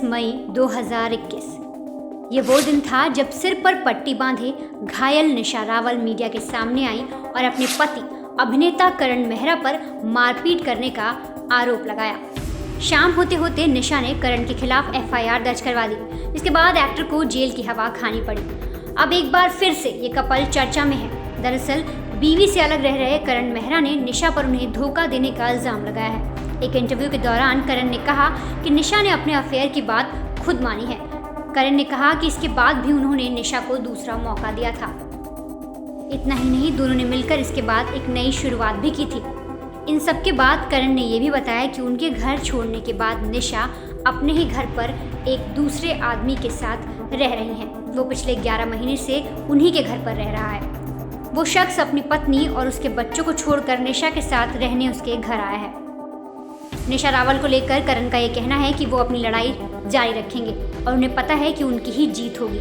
मई 2021। ये वो दिन था जब सिर पर पट्टी बांधे घायल निशा रावल मीडिया के सामने आई और अपने पति अभिनेता करण मेहरा पर मारपीट करने का आरोप लगाया। शाम होते होते निशा ने करण के खिलाफ FIR दर्ज करवा दी, जिसके बाद एक्टर को जेल की हवा खानी पड़ी। अब एक बार फिर से ये कपल चर्चा में है। दरअसल बीवी से अलग रह रहे करण मेहरा ने निशा पर उन्हें धोखा देने का इल्जाम लगाया है। एक इंटरव्यू के दौरान करण ने कहा कि निशा ने अपने अफेयर की बात खुद मानी है। करण ने कहा कि इसके बाद भी उन्होंने निशा को दूसरा मौका दिया था। इतना ही नहीं, दोनों ने मिलकर इसके बाद एक नई शुरुआत भी की थी। इन सब के बाद करण ने यह भी बताया कि उनके घर छोड़ने के बाद निशा अपने ही घर पर एक दूसरे आदमी के साथ रह रही हैं। वो पिछले 11 महीने से उन्हीं के घर पर रह रहा है। वो शख्स अपनी पत्नी और उसके बच्चों को छोड़कर निशा के साथ रहने उसके घर आया है। निशा रावल को लेकर करण का ये कहना है कि वो अपनी लड़ाई जारी रखेंगे और उन्हें पता है कि उनकी ही जीत होगी।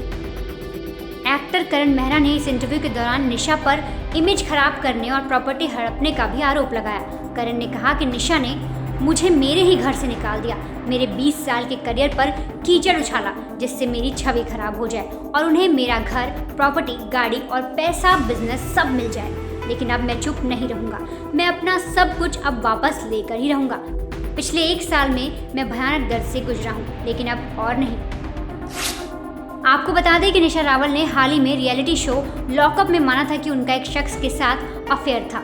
एक्टर करण मेहरा ने इस इंटरव्यू के दौरान निशा पर इमेज खराब करने और प्रॉपर्टी हड़पने का भी आरोप लगाया। करण ने कहा कि निशा ने मुझे मेरे ही घर से निकाल दिया, मेरे 20 साल के करियर पर कीचड़ उछाला जिससे मेरी छवि खराब हो जाए और उन्हें मेरा घर, प्रॉपर्टी, गाड़ी और पैसा, बिजनेस सब मिल जाए। लेकिन अब मैं चुप नहीं रहूँगा, मैं अपना सब कुछ अब वापस लेकर ही रहूँगा। पिछले 1 साल में मैं भयानक दर्द से गुजरा हूँ, लेकिन अब और नहीं। आपको बता दें कि निशा रावल ने हाल ही में रियलिटी शो लॉकअप में माना था कि उनका एक शख्स के साथ अफेयर था।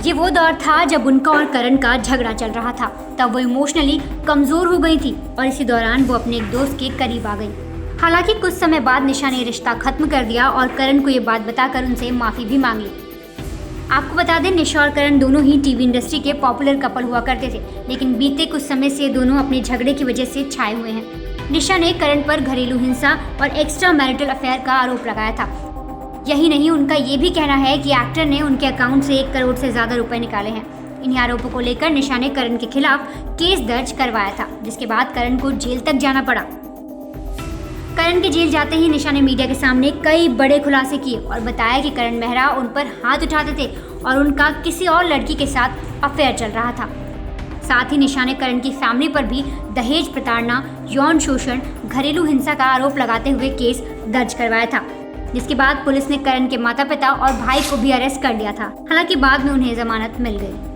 ये वो दौर था जब उनका और करण का झगड़ा चल रहा था। तब वो इमोशनली कमज़ोर हो गई थी और इसी दौरान वो अपने एक दोस्त के करीब आ गई। हालांकि कुछ समय बाद निशा ने रिश्ता खत्म कर दिया और करण को ये बात बताकर उनसे माफ़ी भी मांग ली। आपको बता दें, निशा और करण दोनों ही टीवी इंडस्ट्री के पॉपुलर कपल हुआ करते थे, लेकिन बीते कुछ समय से दोनों अपने झगड़े की वजह से छाए हुए हैं। निशा ने करण पर घरेलू हिंसा और एक्स्ट्रा मैरिटल अफेयर का आरोप लगाया था। यही नहीं, उनका ये भी कहना है कि एक्टर ने उनके अकाउंट से 1 करोड़ से ज़्यादा रुपए निकाले हैं। इन्हीं आरोपों को लेकर निशा ने करण के खिलाफ केस दर्ज करवाया था, जिसके बाद करण को जेल तक जाना पड़ा। करण के जेल जाते ही निशा ने मीडिया के सामने कई बड़े खुलासे किए और बताया कि करण मेहरा उन पर हाथ उठाते थे और उनका किसी और लड़की के साथ अफेयर चल रहा था। साथ ही निशा ने करण की फैमिली पर भी दहेज प्रताड़ना, यौन शोषण, घरेलू हिंसा का आरोप लगाते हुए केस दर्ज करवाया था, जिसके बाद पुलिस ने करण के माता पिता और भाई को भी अरेस्ट कर लिया था। हालांकि बाद में उन्हें जमानत मिल गई।